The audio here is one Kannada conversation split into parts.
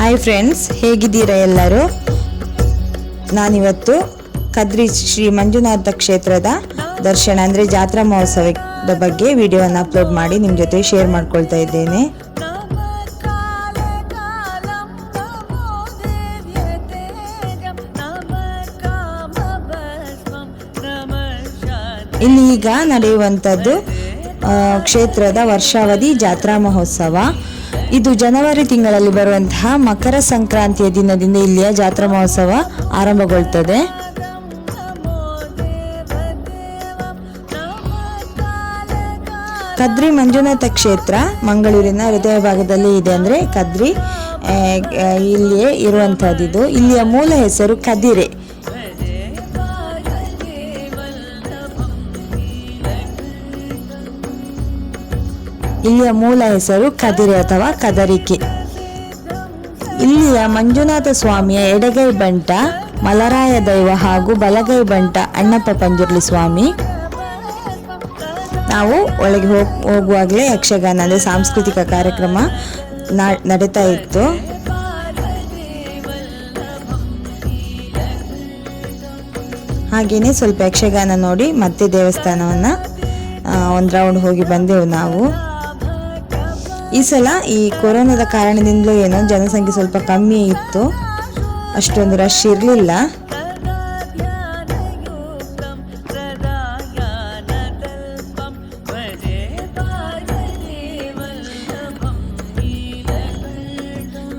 ಹಾಯ್ ಫ್ರೆಂಡ್ಸ್, ಹೇಗಿದ್ದೀರಾ ಎಲ್ಲರೂ? ನಾನಿವತ್ತು ಕದ್ರಿ ಶ್ರೀ ಮಂಜುನಾಥ ಕ್ಷೇತ್ರದ ದರ್ಶನ ಅಂದರೆ ಜಾತ್ರಾ ಮಹೋತ್ಸವದ ಬಗ್ಗೆ ವಿಡಿಯೋವನ್ನು ಅಪ್ಲೋಡ್ ಮಾಡಿ ನಿಮ್ಮ ಜೊತೆ ಶೇರ್ ಮಾಡ್ಕೊಳ್ತಾ ಇದ್ದೇನೆ. ಇಲ್ಲಿ ಈಗ ನಡೆಯುವಂಥದ್ದು ಕ್ಷೇತ್ರದ ವರ್ಷಾವಧಿ ಜಾತ್ರಾ ಮಹೋತ್ಸವ. ಇದು ಜನವರಿ ತಿಂಗಳಲ್ಲಿ ಬರುವಂತಹ ಮಕರ ಸಂಕ್ರಾಂತಿಯ ದಿನದಿಂದ ಇಲ್ಲಿಯ ಜಾತ್ರಾ ಮಹೋತ್ಸವ ಆರಂಭಗೊಳ್ಳುತ್ತದೆ. ಕದ್ರಿ ಮಂಜುನಾಥ ಕ್ಷೇತ್ರ ಮಂಗಳೂರಿನ ಹೃದಯ ಭಾಗದಲ್ಲಿ ಇದೆ. ಅಂದರೆ ಕದ್ರಿ ಇಲ್ಲಿಯೇ ಇರುವಂತಹದ್ದು. ಇಲ್ಲಿಯ ಮೂಲ ಹೆಸರು ಕದಿರೆ. ಇಲ್ಲಿಯ ಮೂಲ ಹೆಸರು ಕದಿರೆ ಅಥವಾ ಕದರಿಕೆ. ಇಲ್ಲಿಯ ಮಂಜುನಾಥ ಸ್ವಾಮಿಯ ಎಡಗೈ ಬಂಟ ಮಲರಾಯ ದೈವ ಹಾಗೂ ಬಲಗೈ ಬಂಟ ಅಣ್ಣಪ್ಪ ಪಂಜುರ್ಲಿ ಸ್ವಾಮಿ. ನಾವು ಒಳಗೆ ಹೋಗುವಾಗಲೇ ಯಕ್ಷಗಾನ ಅಂದರೆ ಸಾಂಸ್ಕೃತಿಕ ಕಾರ್ಯಕ್ರಮ ನಡೀತಾ ಇತ್ತು. ಹಾಗೆಯೇ ಸ್ವಲ್ಪ ಯಕ್ಷಗಾನ ನೋಡಿ ಮತ್ತೆ ದೇವಸ್ಥಾನವನ್ನು ಒಂದು ರೌಂಡ್ ಹೋಗಿ ಬಂದೆವು ನಾವು. ಈ ಸಲ ಈ ಕೊರೋನಾದ ಕಾರಣದಿಂದಲೂ ಏನೋ ಜನಸಂಖ್ಯೆ ಸ್ವಲ್ಪ ಕಮ್ಮಿ ಇತ್ತು, ಅಷ್ಟೊಂದು ರಶ್ ಇರಲಿಲ್ಲ.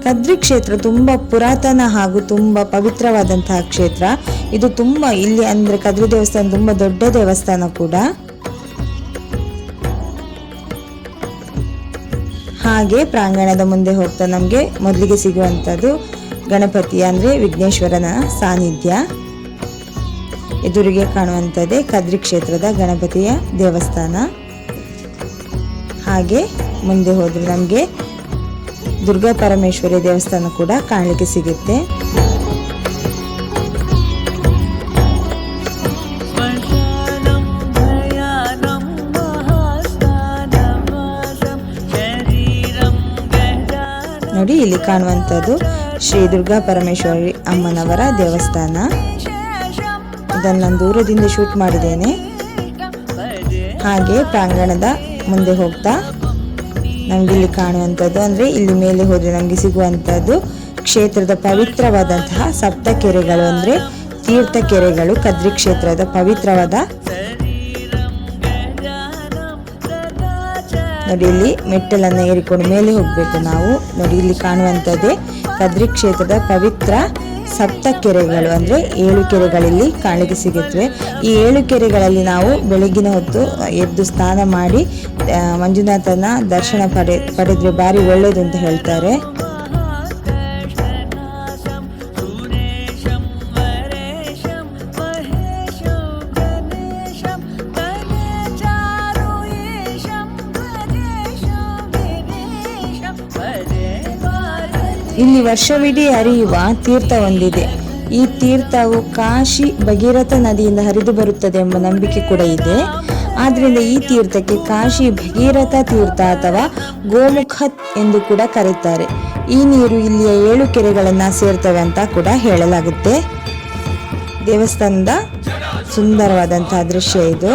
ಕದ್ರಿ ಕ್ಷೇತ್ರ ತುಂಬ ಪುರಾತನ ಹಾಗೂ ತುಂಬ ಪವಿತ್ರವಾದಂತಹ ಕ್ಷೇತ್ರ. ಇದು ತುಂಬ ಇಲ್ಲಿ ಅಂದರೆ ಕದ್ರಿ ದೇವಸ್ಥಾನ ತುಂಬ ದೊಡ್ಡ ದೇವಸ್ಥಾನ ಕೂಡ. ಹಾಗೆ ಪ್ರಾಂಗಣದ ಮುಂದೆ ಹೋಗ್ತಾ ನಮಗೆ ಮೊದಲಿಗೆ ಸಿಗುವಂಥದ್ದು ಗಣಪತಿ ಅಂದರೆ ವಿಘ್ನೇಶ್ವರನ ಸಾನ್ನಿಧ್ಯ. ಎದುರಿಗೆ ಕಾಣುವಂಥದ್ದೇ ಕದ್ರಿ ಕ್ಷೇತ್ರದ ಗಣಪತಿಯ ದೇವಸ್ಥಾನ. ಹಾಗೆ ಮುಂದೆ ಹೋದರೆ ನಮಗೆ ದುರ್ಗಾ ಪರಮೇಶ್ವರಿ ದೇವಸ್ಥಾನ ಕೂಡ ಕಾಣಲಿಕ್ಕೆ ಸಿಗುತ್ತೆ. ನೋಡಿ, ಇಲ್ಲಿ ಕಾಣುವಂಥದ್ದು ಶ್ರೀ ದುರ್ಗಾ ಪರಮೇಶ್ವರಿ ಅಮ್ಮನವರ ದೇವಸ್ಥಾನ. ಇದನ್ನು ನಾನು ದೂರದಿಂದ ಶೂಟ್ ಮಾಡಿದ್ದೇನೆ. ಹಾಗೆ ಪ್ರಾಂಗಣದ ಮುಂದೆ ಹೋಗ್ತಾ ನಮ್ಗೆ ಇಲ್ಲಿ ಕಾಣುವಂಥದ್ದು ಅಂದರೆ ಇಲ್ಲಿ ಮೇಲೆ ಹೋದರೆ ನಮಗೆ ಸಿಗುವಂಥದ್ದು ಕ್ಷೇತ್ರದ ಪವಿತ್ರವಾದಂತಹ ಸಪ್ತ ಕೆರೆಗಳು ಅಂದರೆ ತೀರ್ಥ ಕೆರೆಗಳು. ಕದ್ರಿ ಕ್ಷೇತ್ರದ ಪವಿತ್ರವಾದ ನೋಡಿ, ಇಲ್ಲಿ ಮೆಟ್ಟಲನ್ನು ಏರಿಕೊಂಡು ಮೇಲೆ ಹೋಗಬೇಕು ನಾವು. ನೋಡಿ, ಇಲ್ಲಿ ಕಾಣುವಂಥದ್ದೇ ಕದ್ರಿ ಕ್ಷೇತ್ರದ ಪವಿತ್ರ ಸಪ್ತ ಕೆರೆಗಳು ಅಂದರೆ 7 ಕೆರೆಗಳಲ್ಲಿ ಕಾಣಲಿಕ್ಕೆ ಸಿಗುತ್ತವೆ. ಈ 7 ಕೆರೆಗಳಲ್ಲಿ ನಾವು ಬೆಳಗಿನ ಹೊತ್ತು ಎದ್ದು ಸ್ನಾನ ಮಾಡಿ ಮಂಜುನಾಥನ ದರ್ಶನ ಪಡೆದ್ರೆ ಭಾರಿ ಒಳ್ಳೆಯದು ಅಂತ ಹೇಳ್ತಾರೆ. ಇಲ್ಲಿ ವರ್ಷವಿಡೀ ಹರಿಯುವ ತೀರ್ಥ ಹೊಂದಿದೆ. ಈ ತೀರ್ಥವು ಕಾಶಿ ಭಗೀರಥ ನದಿಯಿಂದ ಹರಿದು ಬರುತ್ತದೆ ಎಂಬ ನಂಬಿಕೆ ಕೂಡ ಇದೆ. ಆದ್ರಿಂದ ಈ ತೀರ್ಥಕ್ಕೆ ಕಾಶಿ ಭಗೀರಥ ತೀರ್ಥ ಅಥವಾ ಗೋಮುಖ ಎಂದು ಕೂಡ ಕರೀತಾರೆ. ಈ ನೀರು ಇಲ್ಲಿಯ 7 ಕೆರೆಗಳನ್ನ ಸೇರ್ತವೆ ಅಂತ ಕೂಡ ಹೇಳಲಾಗುತ್ತೆ. ದೇವಸ್ಥಾನದ ಸುಂದರವಾದಂತಹ ದೃಶ್ಯ ಇದು.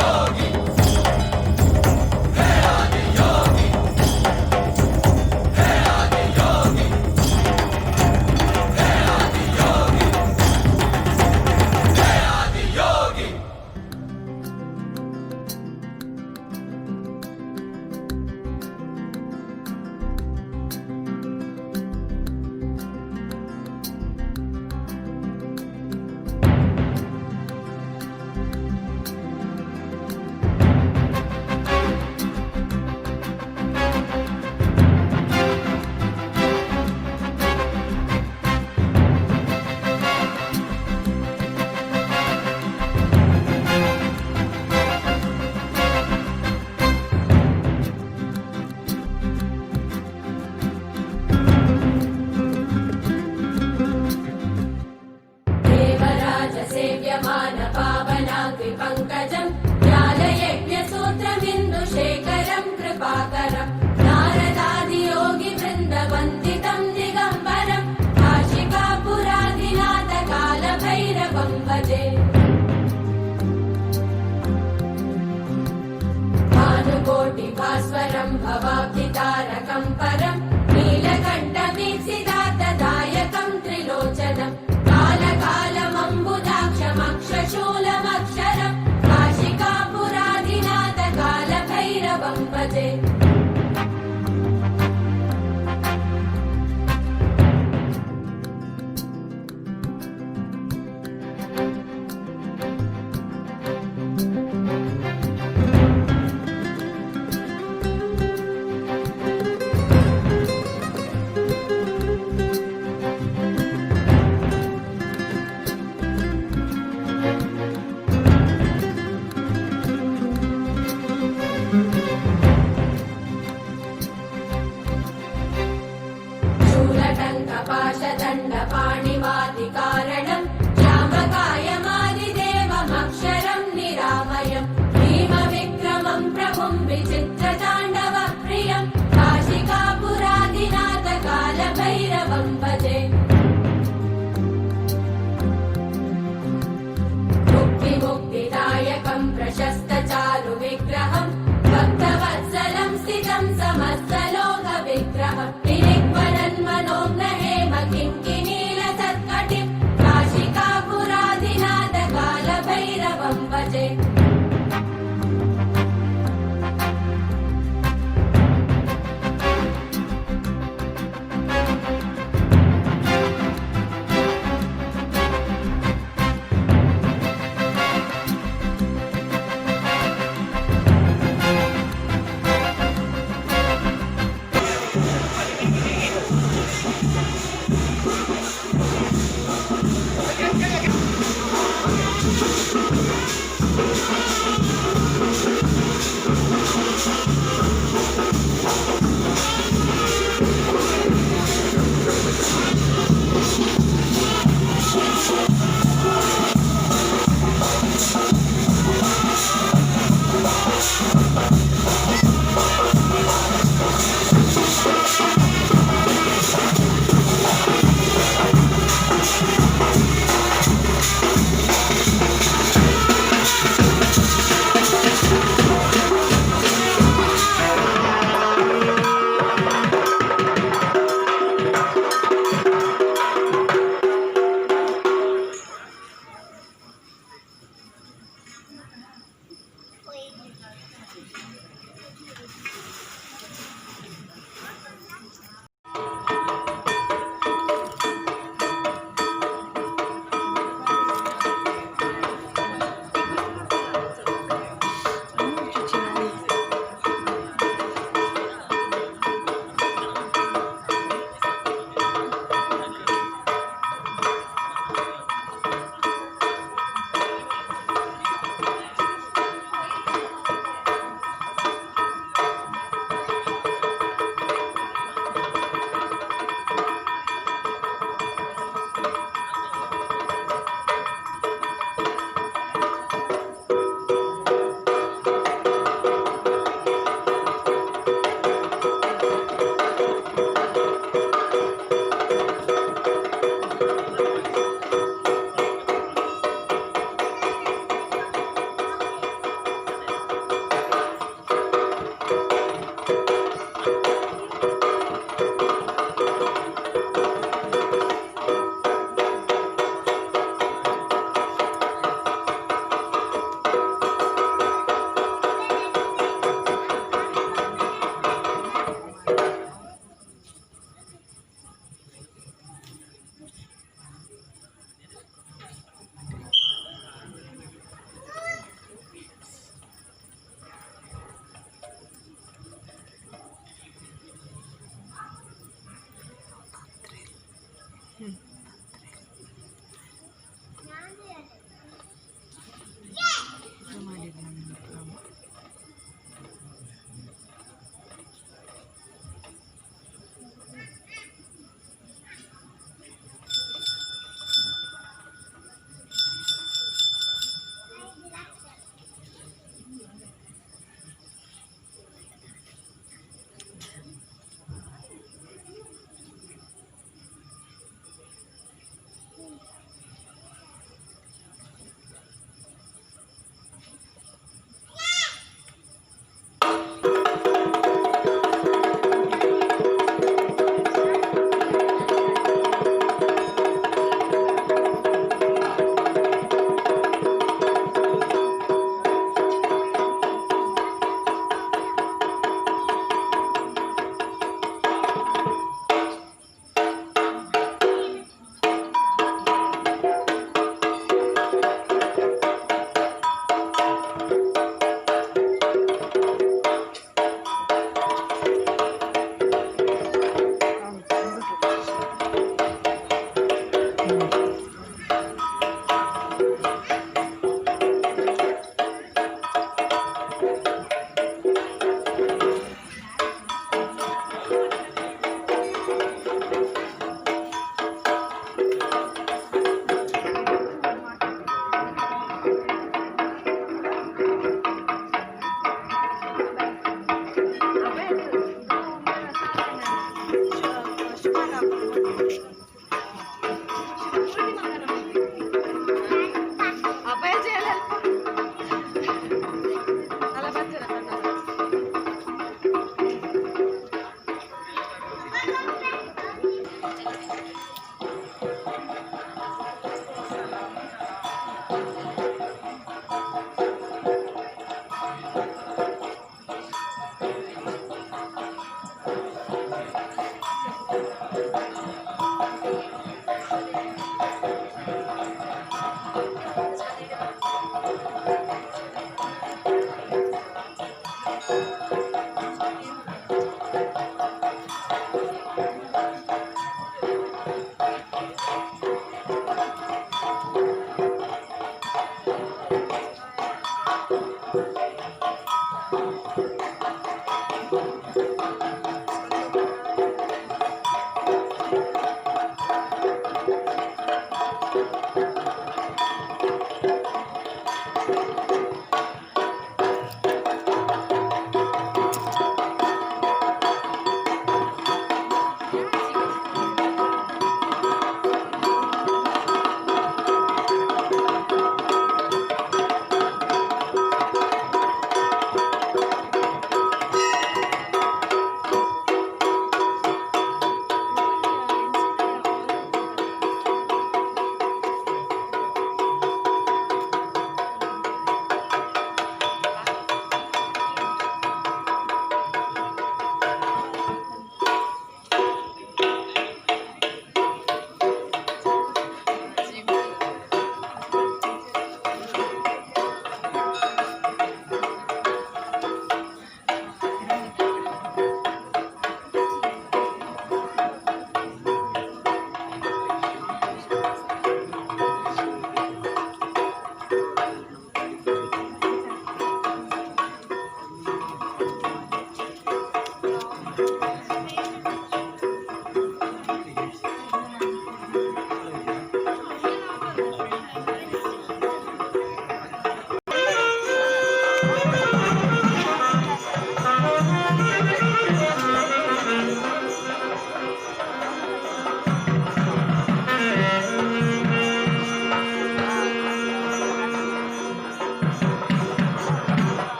yogi. भैरवं भजे भानुकोटिभास्वरं भवाब्धितारकं परं नीलकण्ठमीप्सितार्थदायकं त्रिलोचनं कालकालमम्बुजाक्षमक्षशूलमक्षरं काशिकापुराधिनाथ कालभैरवं भजे पाशदण्डपाणिवादिकारणं श्यामकायमादिदेवमक्षरं निरामयं भीमविक्रमं प्रभुं विचित्रताण्डवप्रियं काशिकापुराधिनाथ कालभैरवं भजे मुक्तिदायकं प्रशस्तचारुविग्रहं भक्तवत्सलं स्थितं समस्तलोकविग्रहं मनोज्ञहेम किङ्किनीलसत्कटिं काशिकापुराधिनाथ कालभैरवं भजे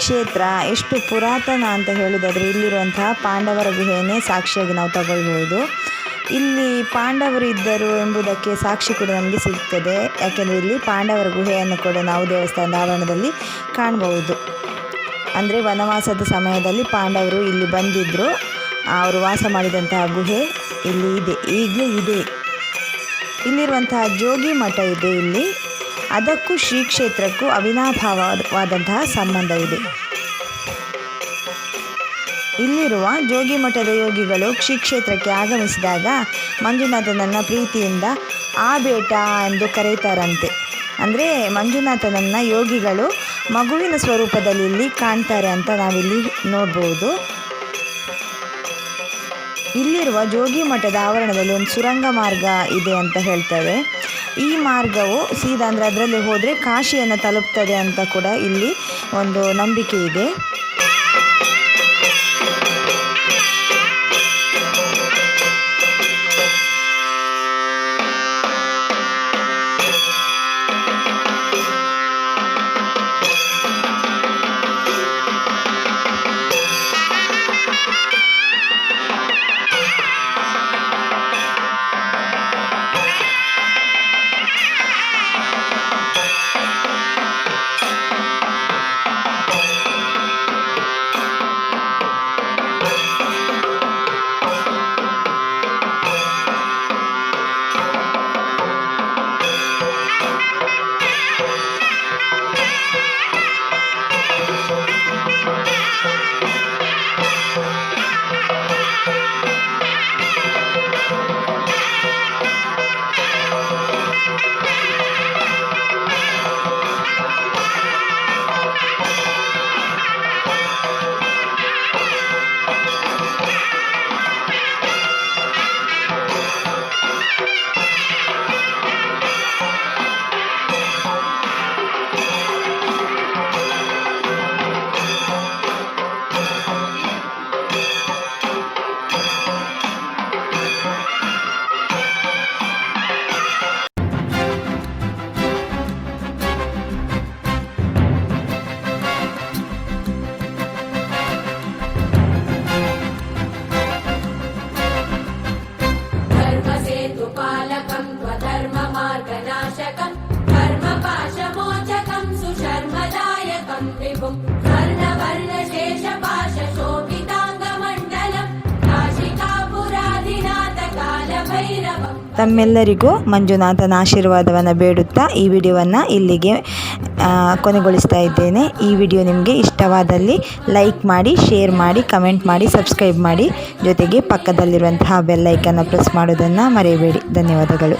ಕ್ಷೇತ್ರ ಎಷ್ಟು ಪುರಾತನ ಅಂತ ಹೇಳೋದಾದರೆ ಇಲ್ಲಿರುವಂತಹ ಪಾಂಡವರ ಗುಹೆಯನ್ನೇ ಸಾಕ್ಷಿಯಾಗಿ ನಾವು ತಗೊಳ್ಬೋದು. ಇಲ್ಲಿ ಪಾಂಡವರು ಇದ್ದರು ಎಂಬುದಕ್ಕೆ ಸಾಕ್ಷಿ ಕೂಡ ನಮಗೆ ಸಿಗ್ತದೆ. ಯಾಕೆಂದರೆ ಇಲ್ಲಿ ಪಾಂಡವರ ಗುಹೆಯನ್ನು ಕೂಡ ನಾವು ದೇವಸ್ಥಾನದ ಆವರಣದಲ್ಲಿ ಕಾಣಬಹುದು. ಅಂದರೆ ವನವಾಸದ ಸಮಯದಲ್ಲಿ ಪಾಂಡವರು ಇಲ್ಲಿ ಬಂದಿದ್ದರು. ಅವರು ವಾಸ ಮಾಡಿದಂತಹ ಗುಹೆ ಇಲ್ಲಿ ಇದೆ, ಈಗಲೂ ಇದೆ. ಇಲ್ಲಿರುವಂತಹ ಜೋಗಿ ಮಠ ಇದೆ ಇಲ್ಲಿ. ಅದಕ್ಕೂ ಶ್ರೀ ಕ್ಷೇತ್ರಕ್ಕೂ ಅವಿನಾಭಾವವಾದಂತಹ ಸಂಬಂಧ ಇದೆ. ಇಲ್ಲಿರುವ ಜೋಗಿ ಮಠದ ಯೋಗಿಗಳು ಶ್ರೀ ಕ್ಷೇತ್ರಕ್ಕೆ ಆಗಮಿಸಿದಾಗ ಮಂಜುನಾಥನನ್ನು ಪ್ರೀತಿಯಿಂದ ಆ ಬೇಟ ಎಂದು ಕರೀತಾರಂತೆ. ಅಂದರೆ ಮಂಜುನಾಥನನ್ನು ಯೋಗಿಗಳು ಮಗುವಿನ ಸ್ವರೂಪದಲ್ಲಿ ಇಲ್ಲಿ ಕಾಣ್ತಾರೆ ಅಂತ ನಾವಿಲ್ಲಿ ನೋಡ್ಬೋದು. ಇಲ್ಲಿರುವ ಜೋಗಿ ಮಠದ ಆವರಣದಲ್ಲಿ ಒಂದು ಸುರಂಗ ಮಾರ್ಗ ಇದೆ ಅಂತ ಹೇಳ್ತಾರೆ. ಈ ಮಾರ್ಗವು ಸೀದಾ ಅಂದರೆ ಅದರಲ್ಲಿ ಹೋದರೆ ಕಾಶಿಯನ್ನು ತಲುಪ್ತದೆ ಅಂತ ಕೂಡ ಇಲ್ಲಿ ಒಂದು ನಂಬಿಕೆ ಇದೆ. ధర్మసేతుపాలకం త్వధర్మమార్గనాశకం కర్మపాశమోచకం సుశర్మదాయకం విభుం స్వర్ణవర్ణశేషపాశోభితాంగమండలం కాశికాపురాధినాథ కాలభైరవం. ತಮ್ಮೆಲ್ಲರಿಗೂ ಮಂಜುನಾಥನ ಆಶೀರ್ವಾದವನ್ನು ಬೇಡುತ್ತಾ ಈ ವಿಡಿಯೋವನ್ನು ಇಲ್ಲಿಗೆ ಕೊನೆಗೊಳಿಸ್ತಾ ಇದ್ದೇನೆ. ಈ ವಿಡಿಯೋ ನಿಮಗೆ ಇಷ್ಟವಾದಲ್ಲಿ ಲೈಕ್ ಮಾಡಿ, ಶೇರ್ ಮಾಡಿ, ಕಮೆಂಟ್ ಮಾಡಿ, ಸಬ್ಸ್ಕ್ರೈಬ್ ಮಾಡಿ. ಜೊತೆಗೆ ಪಕ್ಕದಲ್ಲಿರುವಂತಹ ಬೆಲ್ ಐಕನ್ನ ಪ್ರೆಸ್ ಮಾಡೋದನ್ನು ಮರೆಯಬೇಡಿ. ಧನ್ಯವಾದಗಳು.